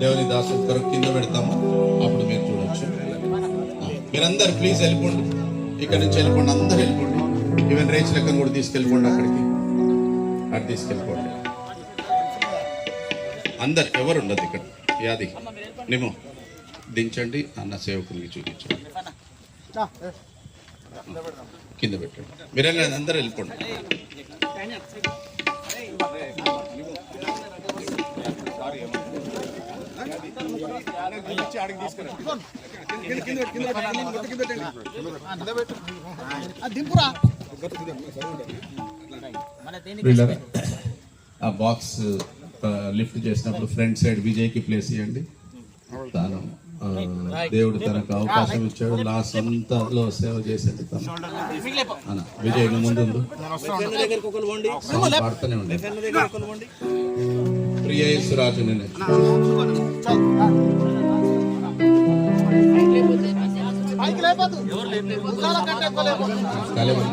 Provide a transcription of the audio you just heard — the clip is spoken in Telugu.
దేవుని దాసుల కొరకు కింద పెడతాము, అప్పుడు మీరు చూడొచ్చు. మీరందరు ప్లీజ్ వెళ్ళిపోండి, ఇక్కడ నుంచి వెళ్ళిపోండి, అందరు వెళ్ళిపోండి. ఈవెన్ రేచ్ లెక్కను కూడా తీసుకెళ్ళిపోండి, అక్కడికి అటు తీసుకెళ్ళిపోండి. అందరు ఎవరు ఉండదు ఇక్కడ. యాది నిమో దించండి, అన్న సేవకునికి చూపించండి, కింద పెట్టండి. మీరే అందరు వెళ్ళిపోండి. ఆ బాక్స్ లిఫ్ట్ చేసినప్పుడు ఫ్రంట్ సైడ్ విజయ్కి ప్లేస్ ఇవ్వండి. తాను దేవుడు తనకు అవకాశం ఇచ్చాడు, నా సొంతలో సేవ చేసేది తను. విజయ్ ముందు పాడుతూనే ఉండే ప్రియ యేసురాజు నేను కాలేబన్